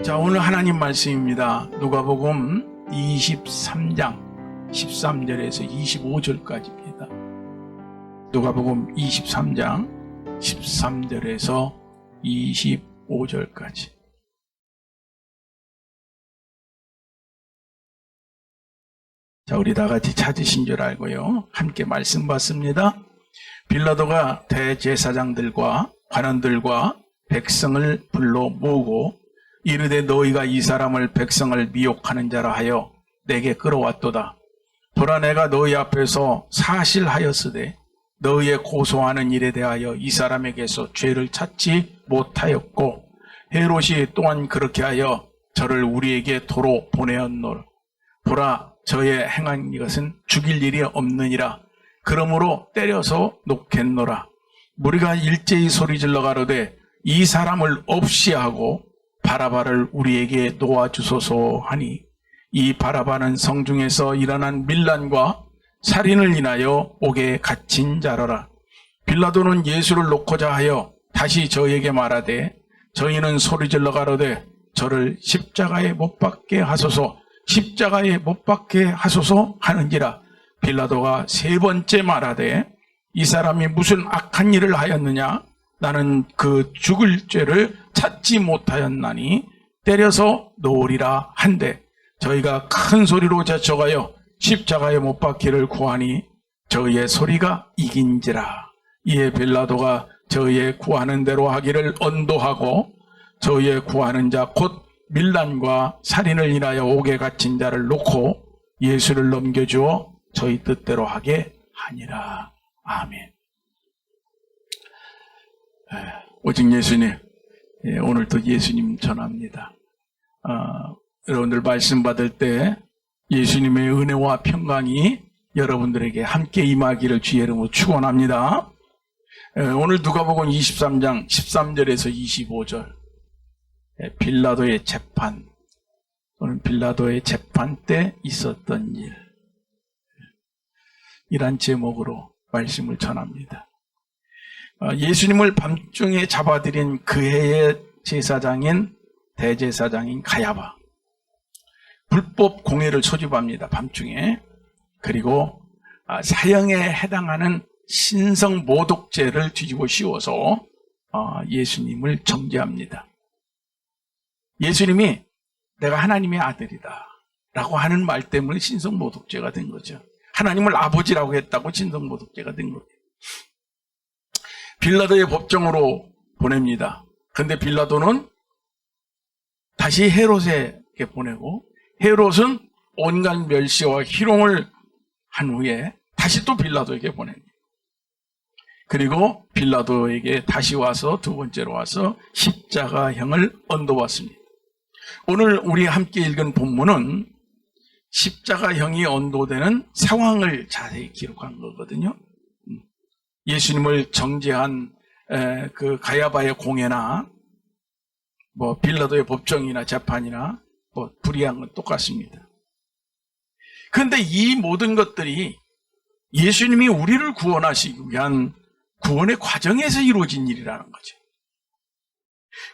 자, 오늘 하나님 말씀입니다. 누가복음 23장 13절에서 25절까지입니다. 누가복음 23장 13절에서 25절까지. 자, 우리 다 같이 찾으신 줄 알고요. 함께 말씀 받습니다. 빌라도가 대제사장들과 관원들과 백성을 불러 모으고 이르되 너희가 이 사람을 백성을 미혹하는 자라 하여 내게 끌어왔도다. 보라, 내가 너희 앞에서 사실하였으되 너희의 고소하는 일에 대하여 이 사람에게서 죄를 찾지 못하였고 헤롯이 또한 그렇게 하여 저를 우리에게 도로 보내었노라. 보라, 저의 행한 이것은 죽일 일이 없느니라. 그러므로 때려서 놓겠노라. 무리가 일제히 소리질러 가로되 이 사람을 없이 하고 바라바를 우리에게 놓아주소서 하니, 이 바라바는 성중에서 일어난 밀란과 살인을 인하여 옥에 갇힌 자라라. 빌라도는 예수를 놓고자 하여 다시 저에게 말하되 저희는 소리질러 가로되 저를 십자가에 못 박게 하소서, 십자가에 못 박게 하소서 하는지라. 빌라도가 세 번째 말하되 이 사람이 무슨 악한 일을 하였느냐? 나는 그 죽을 죄를 찾지 못하였나니 때려서 놓으리라 한데 저희가 큰 소리로 제쳐가여 십자가에 못 박기를 구하니 저희의 소리가 이긴지라. 이에 빌라도가 저희의 구하는 대로 하기를 언도하고 저희의 구하는 자 곧 밀란과 살인을 인하여 옥에 갇힌 자를 놓고 예수를 넘겨주어 저희 뜻대로 하게 하니라. 아멘. 오직 예수님, 오늘도 예수님 전합니다. 여러분들 말씀 받을 때 예수님의 은혜와 평강이 여러분들에게 함께 임하기를 주의 이름으로 축원합니다. 오늘 누가복음 23장 13절에서 25절, 빌라도의 재판, 오늘 빌라도의 재판 때 있었던 일, 이란 제목으로 말씀을 전합니다. 예수님을 밤중에 잡아들인 그 해의 제사장인 대제사장인 가야바, 불법 공회를 소집합니다. 밤중에. 그리고 사형에 해당하는 신성 모독죄를 뒤집어 씌워서 예수님을 정죄합니다. 예수님이 내가 하나님의 아들이다 라고 하는 말 때문에 신성 모독죄가 된 거죠. 하나님을 아버지라고 했다고 신성 모독죄가 된 거예요. 빌라도의 법정으로 보냅니다. 그런데 빌라도는 다시 헤롯에게 보내고 헤롯은 온갖 멸시와 희롱을 한 후에 다시 또 빌라도에게 보냅니다. 그리고 빌라도에게 다시 와서 두 번째로 와서 십자가형을 얹어왔습니다. 오늘 우리 함께 읽은 본문은 십자가형이 언도되는 상황을 자세히 기록한 거거든요. 예수님을 정죄한 그 가야바의 공회나 빌라도의 법정이나 재판이나 불이한 건 똑같습니다. 그런데 이 모든 것들이 예수님이 우리를 구원하시기 위한 구원의 과정에서 이루어진 일이라는 거죠.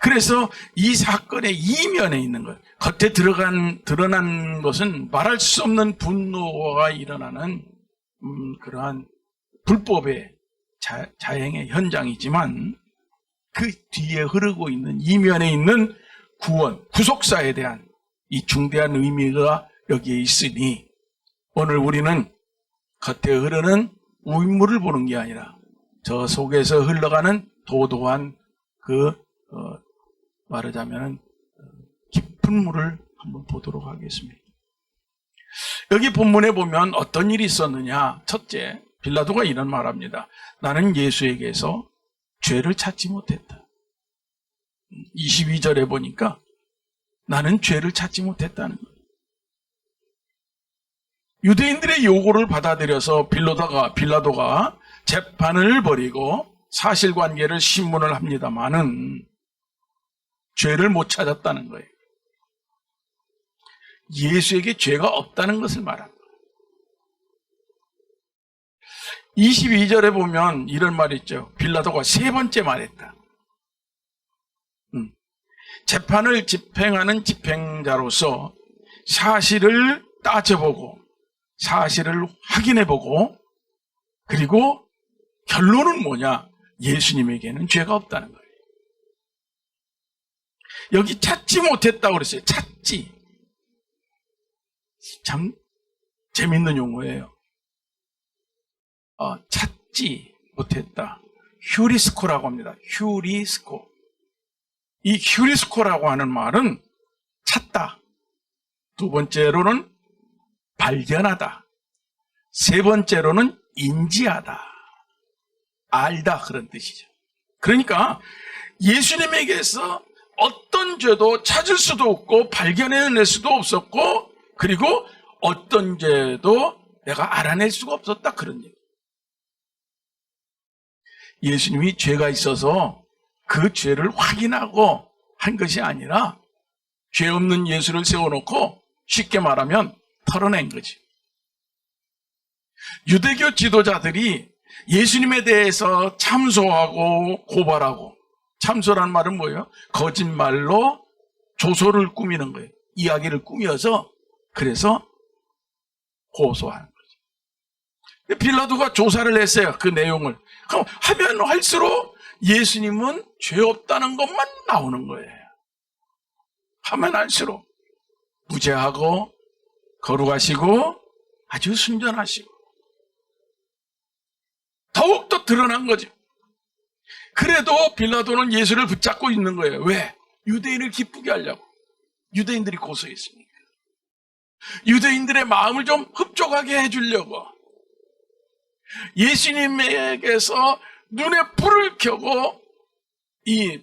그래서 이 사건의 이면에 있는 것, 겉에 드러난 것은 말할 수 없는 분노가 일어나는 그러한 불법의 자행의 현장이지만 그 뒤에 흐르고 있는 이면에 있는 구원, 구속사에 대한 이 중대한 의미가 여기에 있으니 오늘 우리는 겉에 흐르는 우인물을 보는 게 아니라 저 속에서 흘러가는 도도한 말하자면 깊은 물을 한번 보도록 하겠습니다. 여기 본문에 보면 어떤 일이 있었느냐. 첫째, 빌라도가 이런 말합니다. 나는 예수에게서 죄를 찾지 못했다. 22절에 보니까 나는 죄를 찾지 못했다는 거예요. 유대인들의 요구를 받아들여서 빌라도가 재판을 벌이고 사실관계를 신문을 합니다마는 죄를 못 찾았다는 거예요. 예수에게 죄가 없다는 것을 말합니다. 22절에 보면 이런 말이 있죠. 빌라도가 세 번째 말했다. 재판을 집행하는 집행자로서 사실을 따져보고 사실을 확인해보고 그리고 결론은 뭐냐? 예수님에게는 죄가 없다는 거예요. 여기 찾지 못했다고 그랬어요. 찾지. 참 재밌는 용어예요. 찾지 못했다. 휴리스코라고 합니다. 휴리스코. 이 휴리스코라고 하는 말은 찾다. 두 번째로는 발견하다. 세 번째로는 인지하다. 알다 그런 뜻이죠. 그러니까 예수님에게서 어떤 죄도 찾을 수도 없고 발견해낼 수도 없었고 그리고 어떤 죄도 내가 알아낼 수가 없었다 그런 얘기. 예수님이 죄가 있어서 그 죄를 확인하고 한 것이 아니라 죄 없는 예수를 세워놓고 쉽게 말하면 털어낸 거지. 유대교 지도자들이 예수님에 대해서 참소하고 고발하고, 참소라는 말은 뭐예요? 거짓말로 조소를 꾸미는 거예요. 이야기를 꾸며서 그래서 고소하는 거죠. 빌라도가 조사를 했어요. 그 내용을. 그럼 하면 할수록 예수님은 죄 없다는 것만 나오는 거예요. 하면 할수록 무죄하고 거룩하시고 아주 순전하시고 더욱더 드러난 거죠. 그래도 빌라도는 예수를 붙잡고 있는 거예요. 왜? 유대인을 기쁘게 하려고. 유대인들이 고소했으니까. 유대인들의 마음을 좀 흡족하게 해주려고. 예수님에게서 눈에 불을 켜고 이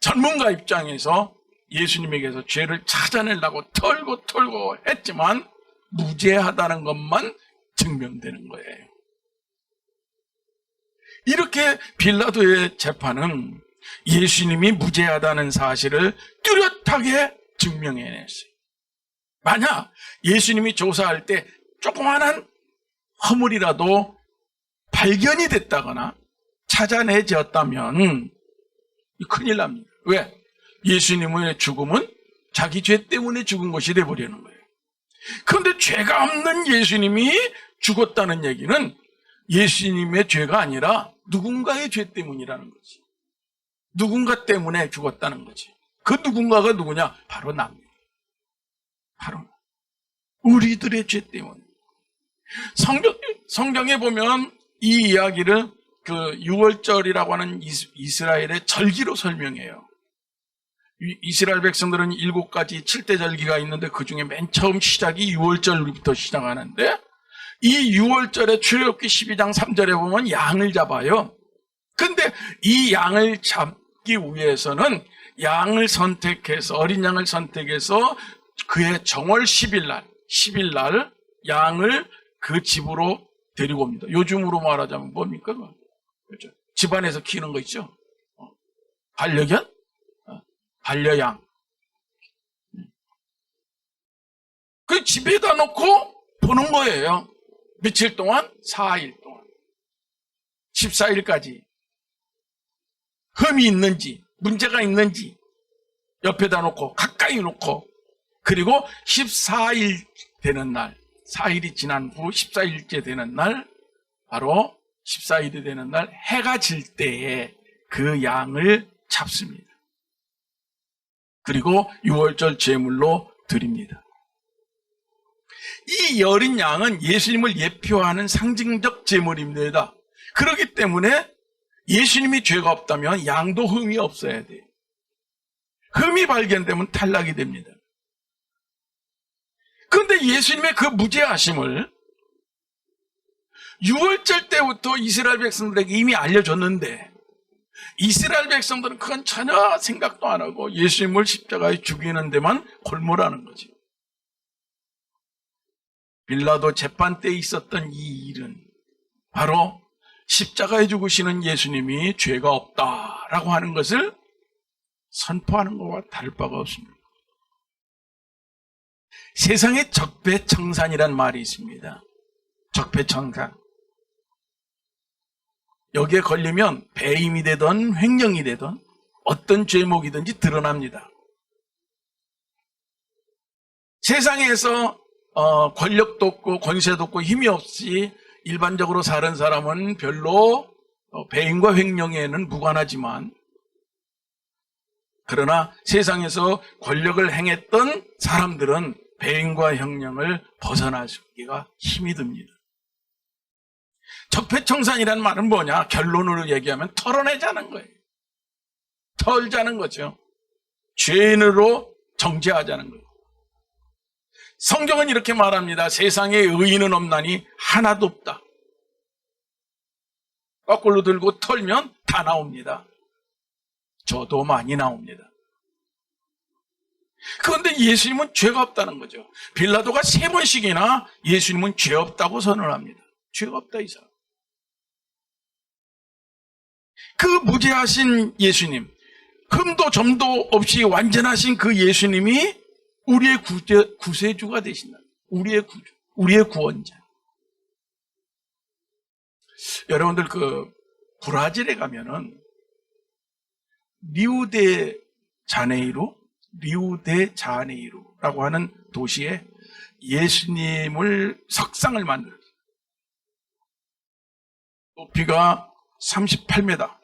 전문가 입장에서 예수님에게서 죄를 찾아내려고 털고 했지만 무죄하다는 것만 증명되는 거예요. 이렇게 빌라도의 재판은 예수님이 무죄하다는 사실을 뚜렷하게 증명해냈어요. 만약 예수님이 조사할 때 조그마한 허물이라도 발견이 됐다거나 찾아내졌다면 큰일 납니다. 왜? 예수님의 죽음은 자기 죄 때문에 죽은 것이 되어버리는 거예요. 그런데 죄가 없는 예수님이 죽었다는 얘기는 예수님의 죄가 아니라 누군가의 죄 때문이라는 거지. 누군가 때문에 죽었다는 거지. 그 누군가가 누구냐? 바로 나입니다. 바로 우리들의 죄 때문에. 성경에 보면 이 이야기를 그 유월절이라고 하는 이스라엘의 절기로 설명해요. 이스라엘 백성들은 7가지 7대 절기가 있는데 그 중에 맨 처음 시작이 유월절부터 시작하는데 이 유월절에 출애굽기 12장 3절에 보면 양을 잡아요. 근데 이 양을 잡기 위해서는 양을 선택해서 어린 양을 선택해서 그의 정월 10일 날 양을 그 집으로 데리고 옵니다. 요즘으로 말하자면 뭡니까? 그렇죠? 집안에서 키우는 거 있죠? 반려견? 반려양. 그 집에다 놓고 보는 거예요. 며칠 동안? 4일 동안. 14일까지. 흠이 있는지, 문제가 있는지, 옆에다 놓고, 가까이 놓고, 그리고 14일 되는 날, 4일이 지난 후 14일째 되는 날, 바로 14일이 되는 날, 해가 질 때에 그 양을 잡습니다. 그리고 유월절 제물로 드립니다. 이 어린 양은 예수님을 예표하는 상징적 제물입니다. 그렇기 때문에 예수님이 죄가 없다면 양도 흠이 없어야 돼요. 흠이 발견되면 탈락이 됩니다. 그런데 예수님의 그 무죄하심을 유월절 때부터 이스라엘 백성들에게 이미 알려줬는데 이스라엘 백성들은 그건 전혀 생각도 안 하고 예수님을 십자가에 죽이는 데만 골몰하는 거죠. 빌라도 재판 때 있었던 이 일은 바로 십자가에 죽으시는 예수님이 죄가 없다라고 하는 것을 선포하는 것과 다를 바가 없습니다. 세상에 적폐청산이란 말이 있습니다. 적폐청산. 여기에 걸리면 배임이 되든 횡령이 되든 어떤 죄목이든지 드러납니다. 세상에서 권력도 없고 권세도 없고 힘이 없이 일반적으로 사는 사람은 별로 배임과 횡령에는 무관하지만, 그러나 세상에서 권력을 행했던 사람들은 배임과 횡령을 벗어나기가 힘이 듭니다. 적폐청산이라는 말은 뭐냐? 결론으로 얘기하면 털어내자는 거예요. 털자는 거죠. 죄인으로 정죄하자는 거예요. 성경은 이렇게 말합니다. 세상에 의인은 없나니 하나도 없다. 거꾸로 들고 털면 다 나옵니다. 저도 많이 나옵니다. 그런데 예수님은 죄가 없다는 거죠. 빌라도가 3번씩이나 예수님은 죄 없다고 선언합니다. 죄가 없다 이 사람. 그 무죄하신 예수님, 흠도 점도 없이 완전하신 그 예수님이 우리의 구세주가 되신다. 우리의 구주, 우리의 구원자. 여러분들 브라질에 가면은 리우데자네이루라고 하는 도시에 예수님을 석상을 만들었어요. 높이가 38m,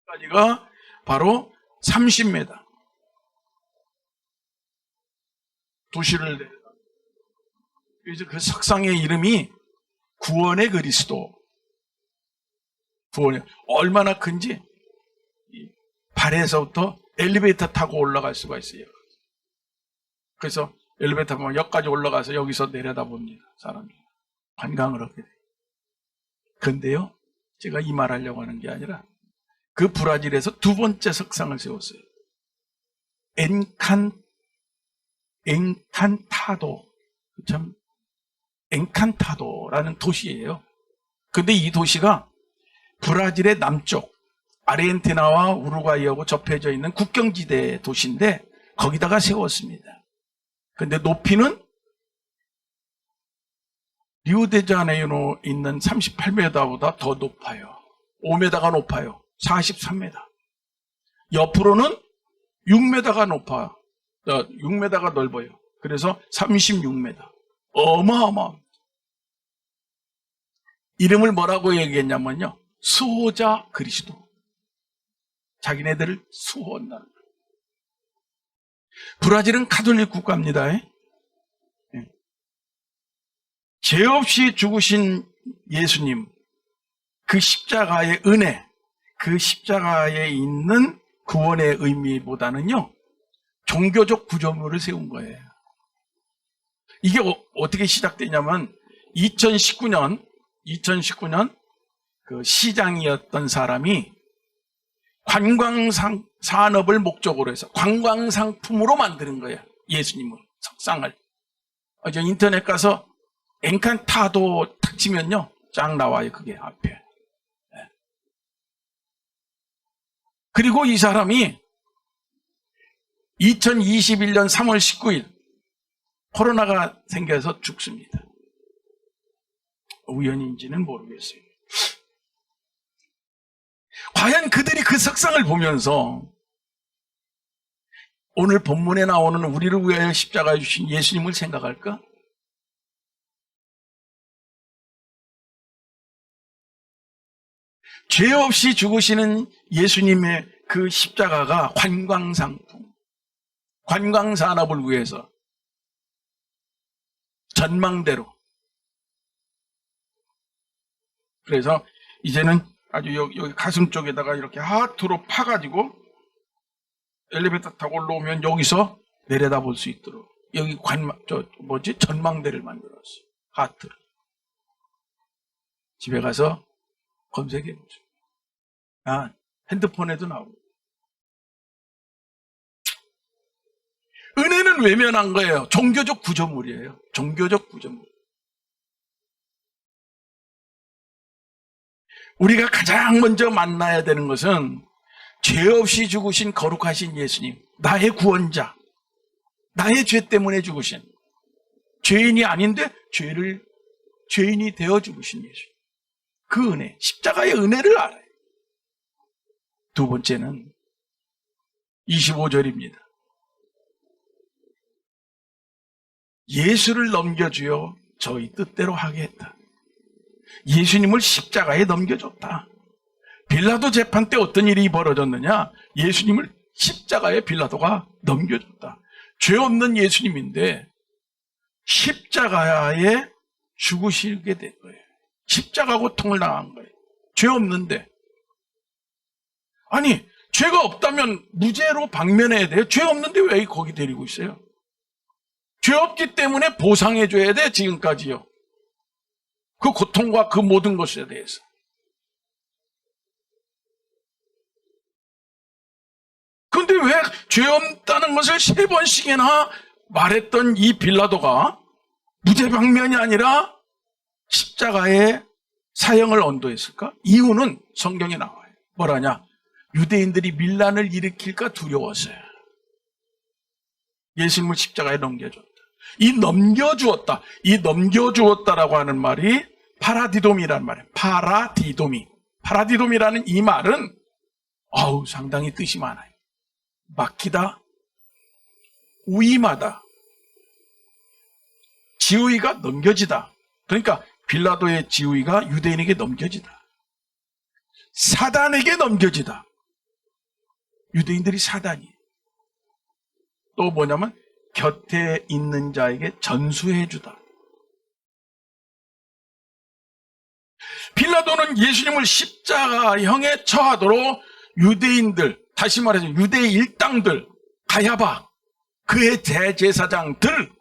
옆까지가 바로 30m. 도시를 내려. 그래서 그 석상의 이름이 구원의 그리스도. 구원의, 얼마나 큰지 발에서부터 엘리베이터 타고 올라갈 수가 있어요. 그래서 엘리베이터 타고 역까지 올라가서 여기서 내려다봅니다. 사람이 관광을 하게 돼요. 근데요, 제가 이 말 하려고 하는 게 아니라 그 브라질에서 2번째 석상을 세웠어요. 엔칸타도, 참 엔칸타도라는 도시예요. 근데 이 도시가 브라질의 남쪽 아르헨티나와 우루과이하고 접해져 있는 국경지대 도시인데 거기다가 세웠습니다. 근데 높이는 리우데자네이루에 있는 38m보다 더 높아요. 5m가 높아요. 43m. 옆으로는 6m가 높아요. 6m가 넓어요. 그래서 36m. 어마어마합니다. 이름을 뭐라고 얘기했냐면요, 수호자 그리스도. 자기네들을 수호한다는 거예요. 브라질은 가톨릭 국가입니다. 죄 없이 죽으신 예수님, 그 십자가의 은혜, 그 십자가에 있는 구원의 의미보다는요, 종교적 구조물을 세운 거예요. 이게 어떻게 시작되냐면 2019년 그 시장이었던 사람이 관광상 산업을 목적으로 해서 관광상품으로 만드는 거예요. 예수님을, 석상을. 저 인터넷 가서 엔칸타도 탁 치면요, 쫙 나와요. 그게 앞에. 그리고 이 사람이 2021년 3월 19일 코로나가 생겨서 죽습니다. 우연인지는 모르겠어요. 과연 그들이 그 석상을 보면서 오늘 본문에 나오는 우리를 위하여 십자가에 주신 예수님을 생각할까? 죄 없이 죽으시는 예수님의 그 십자가가 관광상품, 관광산업을 위해서 전망대로. 그래서 이제는 아주 여기 가슴 쪽에다가 이렇게 하트로 파가지고 엘리베이터 타고 올라오면 여기서 내려다볼 수 있도록 여기 전망대를 만들었어요. 하트를. 집에 가서 검색해보죠. 핸드폰에도 나오고. 은혜는 외면한 거예요. 종교적 구조물이에요. 종교적 구조물. 우리가 가장 먼저 만나야 되는 것은 죄 없이 죽으신 거룩하신 예수님, 나의 구원자, 나의 죄 때문에 죽으신, 죄인이 아닌데 죄인이 되어 죽으신 예수. 그 은혜, 십자가의 은혜를 알아요. 두 번째는 25절입니다. 예수를 넘겨주어 저희 뜻대로 하게 했다. 예수님을 십자가에 넘겨줬다. 빌라도 재판 때 어떤 일이 벌어졌느냐? 예수님을 십자가에 빌라도가 넘겨줬다. 죄 없는 예수님인데 십자가에 죽으시게 된 거예요. 십자가 고통을 당한 거예요. 죄 없는데. 아니, 죄가 없다면 무죄로 방면해야 돼요. 죄 없는데 왜 거기 데리고 있어요? 죄 없기 때문에 보상해줘야 돼, 지금까지요. 그 고통과 그 모든 것에 대해서. 그런데 왜 죄 없다는 것을 3번씩이나 말했던 이 빌라도가 무죄 방면이 아니라 십자가에 사형을 언도했을까? 이유는 성경에 나와요. 뭐라냐? 유대인들이 밀란을 일으킬까 두려워서요. 예수님을 십자가에 넘겨줬다. 이 넘겨주었다라고 하는 말이 파라디돔이라는 말이에요. 파라디돔이라는 이 말은 상당히 뜻이 많아요. 맡기다, 위임하다, 지위가 넘겨지다. 그러니까 빌라도의 지위가 유대인에게 넘겨지다. 사단에게 넘겨지다. 유대인들이 사단이에요. 또 뭐냐면 곁에 있는 자에게 전수해주다. 빌라도는 예수님을 십자가형에 처하도록 유대인들, 다시 말해서 유대 일당들, 가야바, 그의 대제사장들,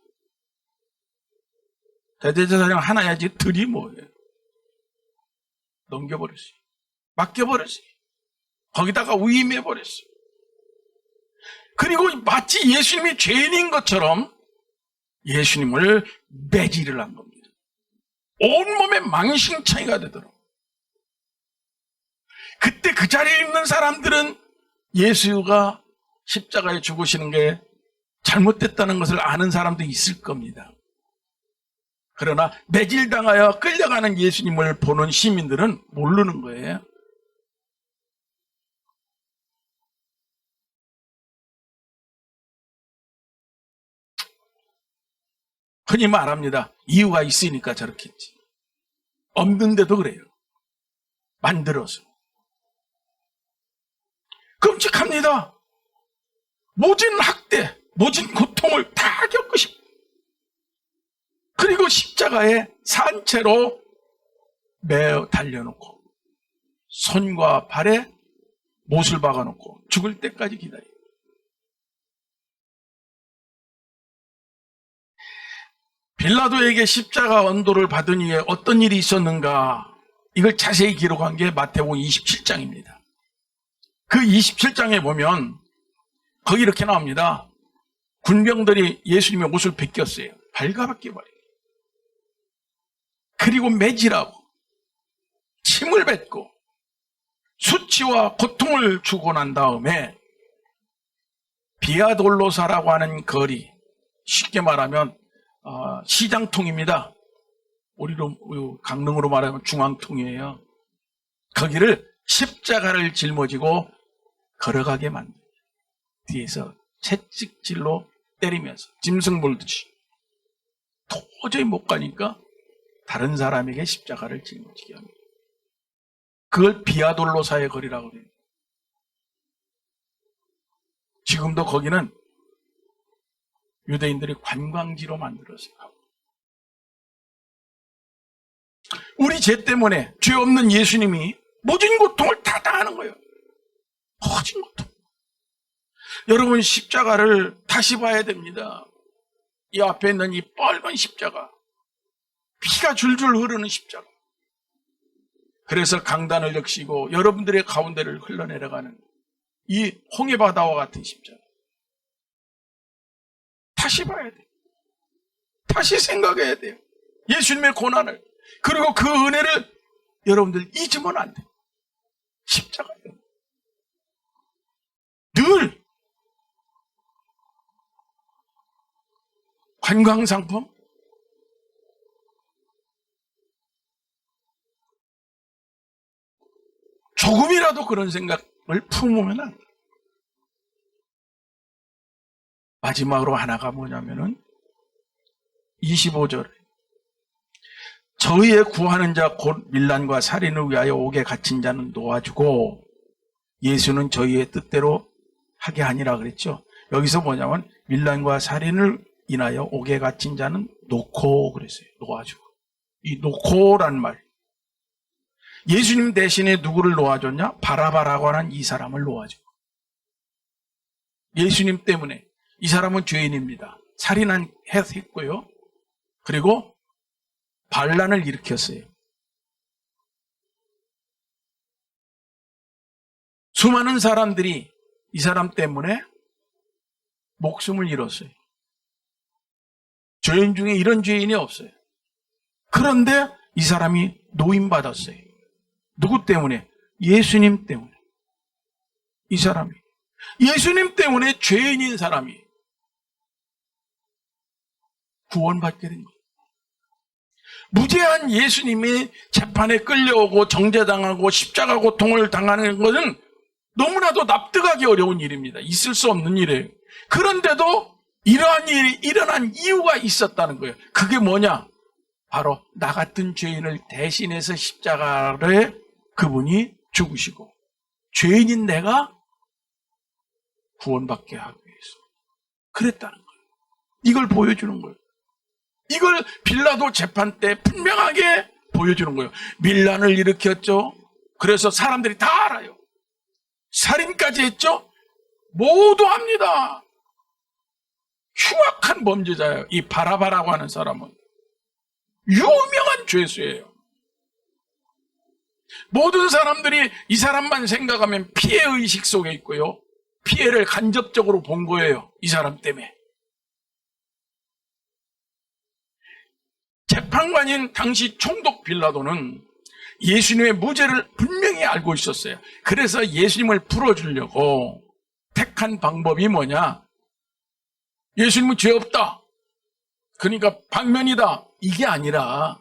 대제사장 하나야지 들이 뭐예요? 넘겨버렸어요. 맡겨버렸어요. 거기다가 위임해버렸어요. 그리고 마치 예수님이 죄인인 것처럼 예수님을 매질을 한 겁니다. 온몸에 망신창이가 되도록. 그때 그 자리에 있는 사람들은 예수가 십자가에 죽으시는 게 잘못됐다는 것을 아는 사람도 있을 겁니다. 그러나 매질당하여 끌려가는 예수님을 보는 시민들은 모르는 거예요. 흔히 말합니다. 이유가 있으니까 저렇게 했지. 없는데도 그래요. 만들어서. 끔찍합니다. 모진 학대, 모진 고통을 다 겪으시고, 그리고 십자가에 산채로 매어 달려놓고 손과 발에 못을 박아놓고 죽을 때까지 기다려요. 빌라도에게 십자가 언도를 받은 이후에 어떤 일이 있었는가, 이걸 자세히 기록한 게 마태복음 27장입니다. 그 27장에 보면 거기 이렇게 나옵니다. 군병들이 예수님의 옷을 벗겼어요. 발가벗겨 버려요. 그리고 매질하고 침을 뱉고 수치와 고통을 주고 난 다음에 비아돌로사라고 하는 거리, 쉽게 말하면 시장통입니다. 우리로 강릉으로 말하면 중앙통이에요. 거기를 십자가를 짊어지고 걸어가게 만듭니다. 뒤에서 채찍질로 때리면서 짐승 몰듯이. 도저히 못 가니까 다른 사람에게 십자가를 짊어지게 합니다. 그걸 비아돌로사의 거리라고 해요. 지금도 거기는 유대인들이 관광지로 만들었어요. 우리 죄 때문에 죄 없는 예수님이 모진 고통을 다 당하는 거예요. 모진 고통. 여러분, 십자가를 다시 봐야 됩니다. 이 앞에 있는 이 빨간 십자가, 피가 줄줄 흐르는 십자가. 그래서 강단을 적시고 여러분들의 가운데를 흘러내려가는 이 홍해바다와 같은 십자가. 다시 봐야 돼요. 다시 생각해야 돼요. 예수님의 고난을, 그리고 그 은혜를 여러분들 잊으면 안 돼요. 십자가예요. 늘 관광상품, 조금이라도 그런 생각을 품으면 안 돼요. 마지막으로 하나가 뭐냐면은 25절. 저희의 구하는 자 곧 밀란과 살인을 위하여 옥에 갇힌 자는 놓아주고 예수는 저희의 뜻대로 하게 하니라 그랬죠. 여기서 뭐냐면 밀란과 살인을 인하여 옥에 갇힌 자는 놓고 그랬어요. 놓아주고. 이 놓고란 말. 예수님 대신에 누구를 놓아줬냐? 바라바라고 하는 이 사람을 놓아주고. 예수님 때문에. 이 사람은 죄인입니다. 살인했고요. 그리고 반란을 일으켰어요. 수많은 사람들이 이 사람 때문에 목숨을 잃었어요. 죄인 중에 이런 죄인이 없어요. 그런데 이 사람이 노임받았어요. 누구 때문에? 예수님 때문에. 이 사람이. 예수님 때문에 죄인인 사람이 구원받게 된 거예요. 무죄한 예수님이 재판에 끌려오고 정죄당하고 십자가 고통을 당하는 것은 너무나도 납득하기 어려운 일입니다. 있을 수 없는 일이에요. 그런데도 이러한 일이 일어난 이유가 있었다는 거예요. 그게 뭐냐? 바로 나 같은 죄인을 대신해서 십자가에 그분이 죽으시고 죄인인 내가 구원받게 하기 위해서 그랬다는 거예요. 이걸 보여주는 거예요. 이걸 빌라도 재판 때 분명하게 보여주는 거예요. 밀란을 일으켰죠. 그래서 사람들이 다 알아요. 살인까지 했죠. 모두 합니다. 흉악한 범죄자예요. 이 바라바라고 하는 사람은 유명한 죄수예요. 모든 사람들이 이 사람만 생각하면 피해의식 속에 있고요. 피해를 간접적으로 본 거예요. 이 사람 때문에. 재판관인 당시 총독 빌라도는 예수님의 무죄를 분명히 알고 있었어요. 그래서 예수님을 풀어주려고 택한 방법이 뭐냐? 예수님은 죄 없다. 그러니까 방면이다. 이게 아니라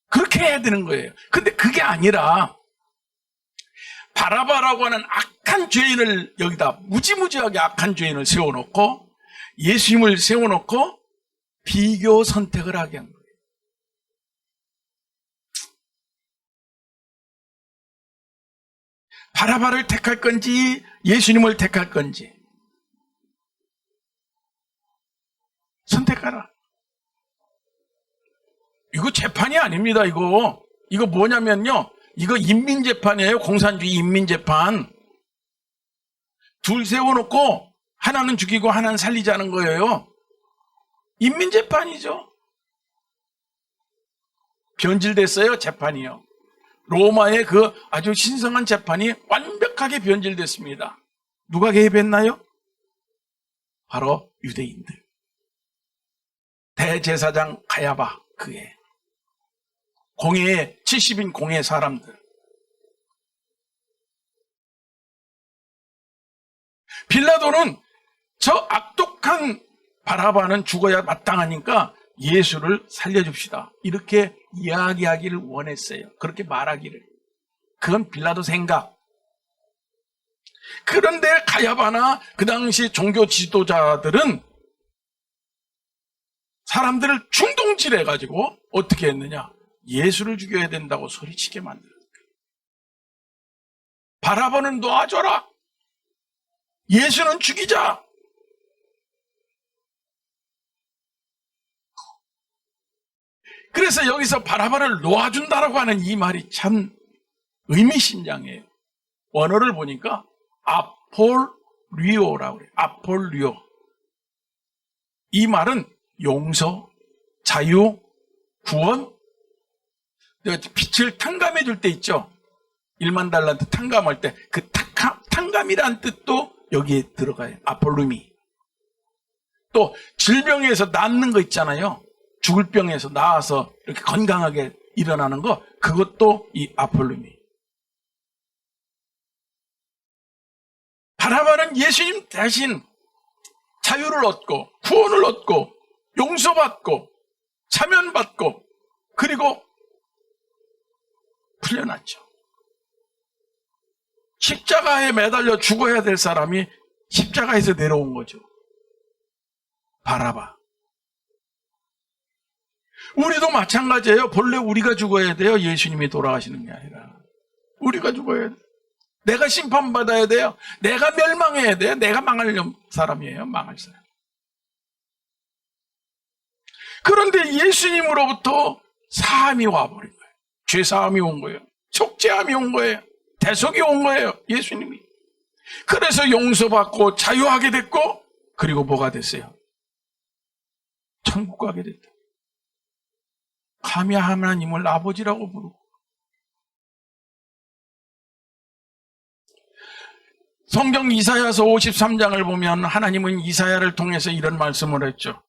그렇게 해야 되는 거예요. 근데 그게 아니라 바라바라고 하는 악한 죄인을 여기다 무지무지하게 악한 죄인을 세워놓고 예수님을 세워놓고 비교 선택을 하게 한 거예요. 바라바를 택할 건지 예수님을 택할 건지 선택하라. 이거 재판이 아닙니다. 이거 뭐냐면요, 이거 인민재판이에요. 공산주의 인민재판. 둘 세워놓고 하나는 죽이고 하나는 살리자는 거예요. 인민재판이죠. 변질됐어요. 재판이요. 로마의 그 아주 신성한 재판이 완벽하게 변질됐습니다. 누가 개입했나요? 바로 유대인들. 대제사장 가야바, 그의 공회 70인 공회 사람들. 빌라도는 저 악독한 바라바는 죽어야 마땅하니까 예수를 살려줍시다. 이렇게 이야기하기를 원했어요. 그렇게 말하기를. 그건 빌라도 생각. 그런데 가야바나 그 당시 종교 지도자들은 사람들을 충동질해가지고 어떻게 했느냐? 예수를 죽여야 된다고 소리치게 만들었어요. 바라바는 놓아줘라. 예수는 죽이자. 그래서 여기서 바라바를 놓아준다라고 하는 이 말이 참 의미심장해요. 원어를 보니까 아폴리오라고 그래요. 아폴리오. 이 말은 용서, 자유, 구원. 빛을 탕감해 줄 때 있죠. 1만 달란트 탕감할 때 그 탕감이란 뜻도 여기에 들어가요. 아폴루미. 또 질병에서 낫는 거 있잖아요. 죽을 병에서 나아서 이렇게 건강하게 일어나는 거, 그것도 이 아폴루미. 바라바는 예수님 대신 자유를 얻고 구원을 얻고 용서받고 사면받고 그리고 풀려났죠. 십자가에 매달려 죽어야 될 사람이 십자가에서 내려온 거죠. 바라바. 우리도 마찬가지예요. 본래 우리가 죽어야 돼요. 예수님이 돌아가시는 게 아니라. 우리가 죽어야 돼요. 내가 심판받아야 돼요. 내가 멸망해야 돼요. 내가 망할 사람이에요. 망할 사람. 그런데 예수님으로부터 사함이 와버린 거예요. 죄사함이 온 거예요. 속죄함이 온 거예요. 대속이 온 거예요. 예수님이. 그래서 용서받고 자유하게 됐고, 그리고 뭐가 됐어요? 천국 가게 됐다. 감히 하나님을 아버지라고 부르고. 성경 이사야서 53장을 보면 하나님은 이사야를 통해서 이런 말씀을 했죠.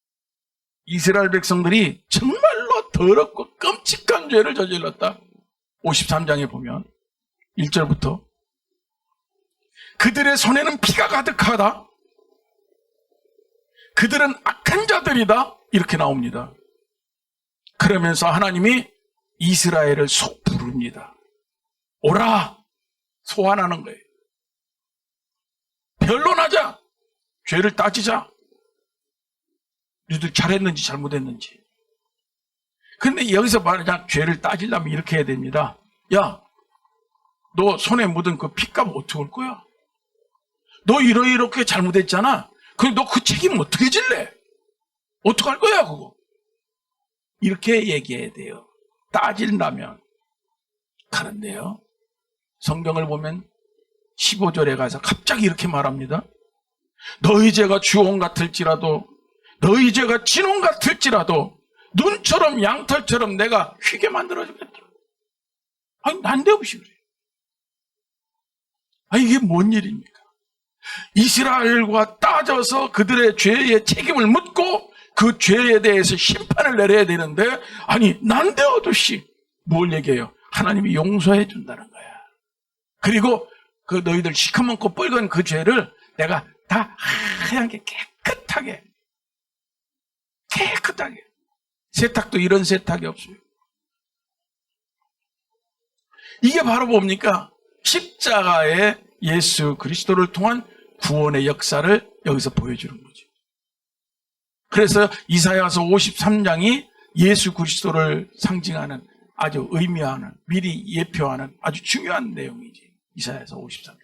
이스라엘 백성들이 정말로 더럽고 끔찍한 죄를 저질렀다. 53장에 보면 1절부터 그들의 손에는 피가 가득하다. 그들은 악한 자들이다. 이렇게 나옵니다. 그러면서 하나님이 이스라엘을 속 부릅니다. 오라! 소환하는 거예요. 변론하자. 죄를 따지자. 너희들 잘했는지 잘못했는지. 근데 여기서 만약 죄를 따지려면 이렇게 해야 됩니다. 야, 너 손에 묻은 그 피값 어떻게 올 거야? 너 이렇게 잘못했잖아. 그럼 너 그 책임 어떻게 질래? 어떡할 거야 그거? 이렇게 얘기해야 돼요. 따진다면. 그런데요, 성경을 보면 15절에 가서 갑자기 이렇게 말합니다. 너희 죄가 주홍 같을지라도, 너희 죄가 진홍 같을지라도 눈처럼 양털처럼 내가 휘게 만들어주겠다. 아니, 난데없이 그래요. 아니, 이게 뭔 일입니까? 이스라엘과 따져서 그들의 죄의 책임을 묻고 그 죄에 대해서 심판을 내려야 되는데, 아니, 난데없이 뭘 얘기해요? 하나님이 용서해 준다는 거야. 그리고 그 너희들 시커멓고 뻘건 그 죄를 내가 다 하얗게 깨끗하게 세탁도 이런 세탁이 없어요. 이게 바로 뭡니까? 십자가의 예수 그리스도를 통한 구원의 역사를 여기서 보여주는 거죠. 그래서 이사야서 53장이 예수 그리스도를 상징하는, 아주 의미하는, 미리 예표하는 아주 중요한 내용이지. 이사야서 53장.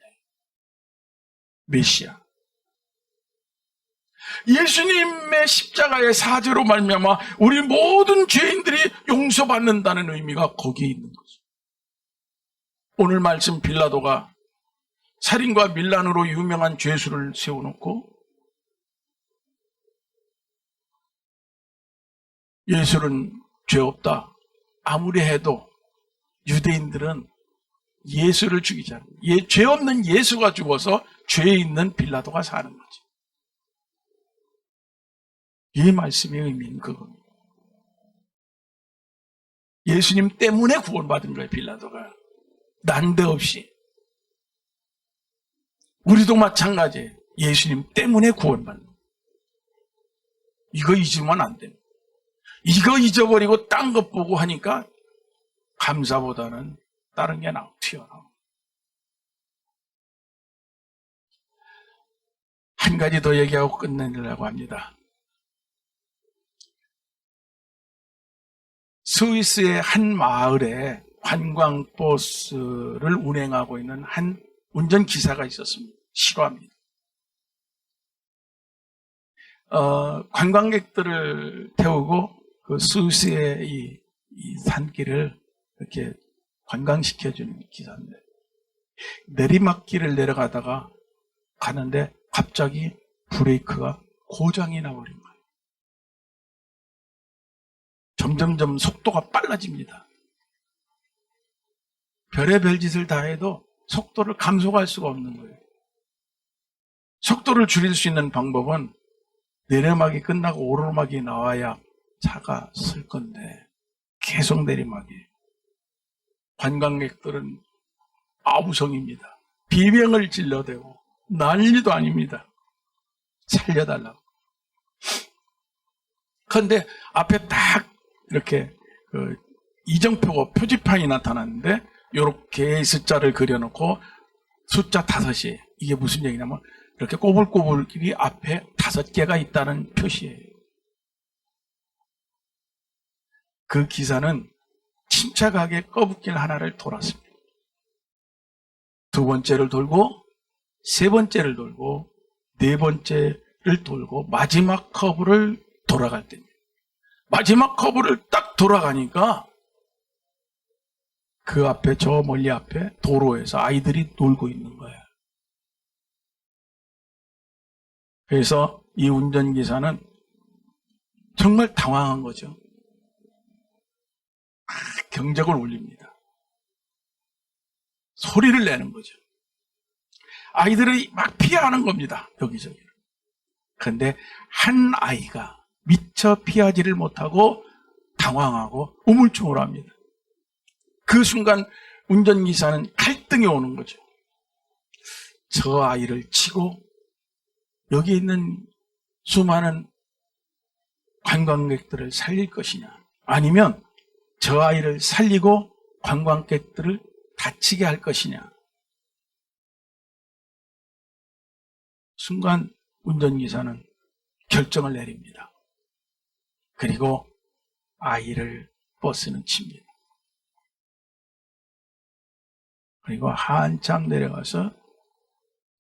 메시아. 예수님의 십자가의 사죄로 말미암아 우리 모든 죄인들이 용서받는다는 의미가 거기에 있는 거죠. 오늘 말씀 빌라도가 살인과 밀란으로 유명한 죄수를 세워놓고 예수는 죄 없다 아무리 해도 유대인들은 예수를 죽이잖아요. 죄 없는 예수가 죽어서 죄 있는 빌라도가 사는 거죠. 이 말씀의 의미는 그겁니다. 예수님 때문에 구원받은 거예요, 빌라도가. 난데없이. 우리도 마찬가지예요. 예수님 때문에 구원받는 거예요. 이거 잊으면 안 됩니다. 이거 잊어버리고 딴 것 보고 하니까 감사보다는 다른 게 튀어나옵니다. 한 가지 더 얘기하고 끝내려고 합니다. 스위스의 한 마을에 관광버스를 운행하고 있는 한 운전기사가 있었습니다. 실화입니다. 관광객들을 태우고 그 스위스의 이 산길을 이렇게 관광시켜주는 기사인데, 내리막길을 내려가다가 가는데 갑자기 브레이크가 고장이 나버린 거예요. 점점점 속도가 빨라집니다. 별의별 짓을 다 해도 속도를 감속할 수가 없는 거예요. 속도를 줄일 수 있는 방법은 내리막이 끝나고 오르막이 나와야 차가 쓸 건데 계속 내리막이. 관광객들은 아우성입니다. 비명을 질러대고 난리도 아닙니다. 살려달라고. 그런데 앞에 딱 이렇게 그 이정표고 표지판이 나타났는데 이렇게 숫자를 그려놓고 숫자 5이, 이게 무슨 얘기냐면 이렇게 꼬불꼬불길이 앞에 5개가 있다는 표시예요. 그 기사는 침착하게 꺼북길 하나를 돌았습니다. 두 번째를 돌고, 세 번째를 돌고, 네 번째를 돌고, 마지막 커브를 돌아갈 때입니다. 마지막 커브를 딱 돌아가니까 그 앞에, 저 멀리 앞에 도로에서 아이들이 놀고 있는 거예요. 그래서 이 운전기사는 정말 당황한 거죠. 경적을 울립니다. 소리를 내는 거죠. 아이들이 막 피하는 겁니다. 여기저기를. 그런데 한 아이가 미처 피하지를 못하고 당황하고 우물쭈물합니다. 그 순간 운전기사는 갈등이 오는 거죠. 저 아이를 치고 여기 있는 수많은 관광객들을 살릴 것이냐, 아니면 저 아이를 살리고 관광객들을 다치게 할 것이냐. 순간 운전기사는 결정을 내립니다. 그리고 아이를 버스는 칩니다. 그리고 한참 내려가서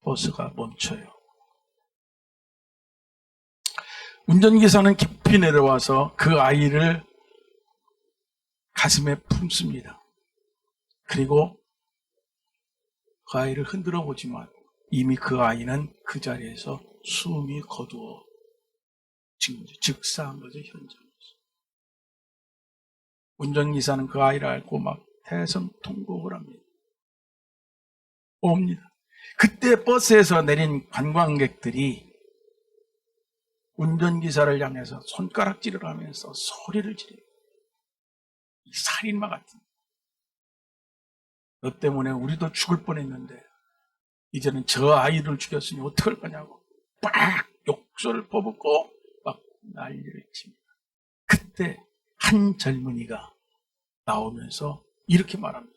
버스가 멈춰요. 운전기사는 깊이 내려와서 그 아이를 가슴에 품습니다. 그리고 그 아이를 흔들어 보지만 이미 그 아이는 그 자리에서 숨이 거두어 즉사한 거죠, 현장에서. 운전기사는 그 아이를 안고 막 대성통곡을 합니다. 옵니다. 그때 버스에서 내린 관광객들이 운전기사를 향해서 손가락질을 하면서 소리를 지르고, 이 살인마 같은, 너 때문에 우리도 죽을 뻔했는데 이제는 저 아이를 죽였으니 어떡할 거냐고 빡 욕설을 퍼붓고 막 난리를 칩니다. 그때 한 젊은이가 나오면서 이렇게 말합니다.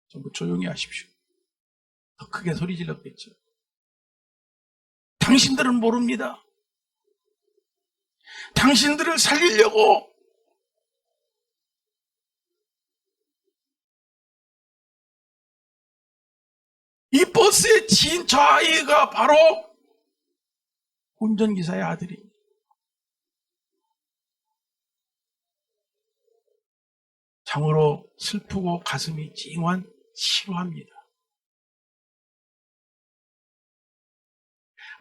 전부 조용히 하십시오. 더 크게 소리 질렀겠죠. 당신들은 모릅니다. 당신들을 살리려고 이 버스에 지인 저 아이가 바로 운전기사의 아들입니다. 참으로 슬프고 가슴이 찡한 실화입니다.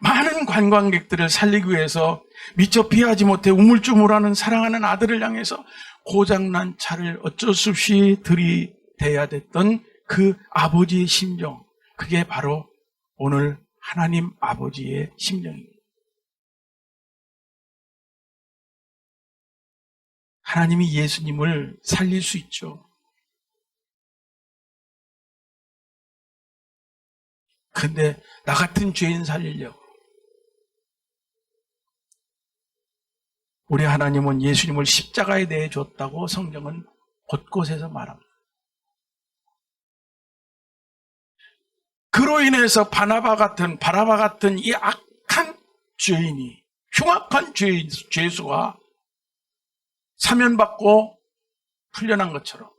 많은 관광객들을 살리기 위해서 미처 피하지 못해 우물쭈물하는 사랑하는 아들을 향해서 고장난 차를 어쩔 수 없이 들이대야 됐던 그 아버지의 심정, 그게 바로 오늘 하나님 아버지의 심정입니다. 하나님이 예수님을 살릴 수 있죠. 근데 나 같은 죄인 살리려고 우리 하나님은 예수님을 십자가에 내줬다고 성경은 곳곳에서 말합니다. 그로 인해서 바나바 같은 이 악한 죄인이, 흉악한 죄수가 사면받고 풀려난 것처럼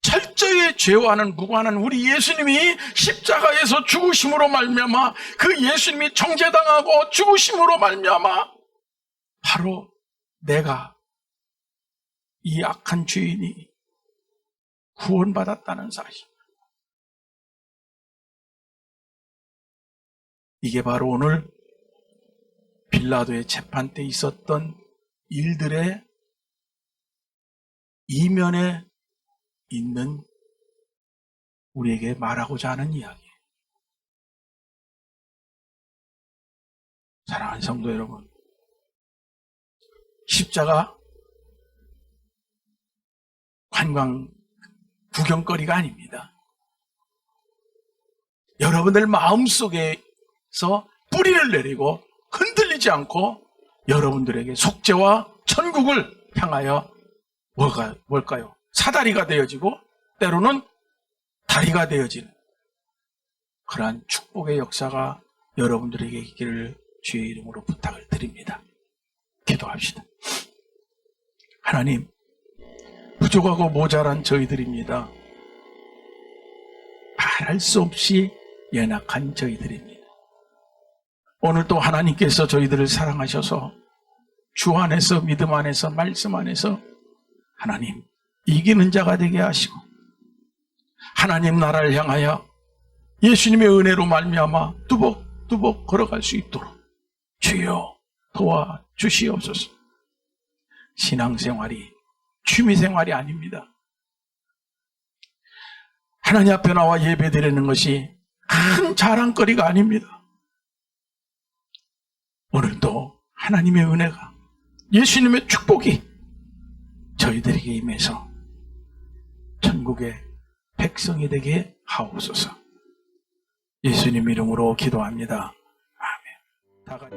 철저히 죄와는 무관한 우리 예수님이 십자가에서 죽으심으로 말미암아, 그 예수님이 정죄당하고 죽으심으로 말미암아 바로 내가, 이 악한 죄인이 구원받았다는 사실, 이게 바로 오늘 빌라도의 재판 때 있었던 일들의 이면에 있는 우리에게 말하고자 하는 이야기예요. 사랑하는 성도 여러분, 십자가 관광 구경거리가 아닙니다. 여러분들 마음속에서 뿌리를 내리고 흔들리지 않고 여러분들에게 속죄와 천국을 향하여 뭘까요? 사다리가 되어지고 때로는 다리가 되어지는 그러한 축복의 역사가 여러분들에게 있기를 주의 이름으로 부탁을 드립니다. 기도합시다. 하나님, 부족하고 모자란 저희들입니다. 말할 수 없이 연약한 저희들입니다. 오늘도 하나님께서 저희들을 사랑하셔서 주 안에서, 믿음 안에서, 말씀 안에서 하나님 이기는 자가 되게 하시고 하나님 나라를 향하여 예수님의 은혜로 말미암아 뚜벅뚜벅 걸어갈 수 있도록 주여 도와주시옵소서. 신앙생활이 취미생활이 아닙니다. 하나님 앞에 나와 예배드리는 것이 큰 자랑거리가 아닙니다. 오늘도 하나님의 은혜가, 예수님의 축복이 저희들에게 임해서 천국의 백성이 되게 하옵소서. 예수님 이름으로 기도합니다. 아멘. 다 같이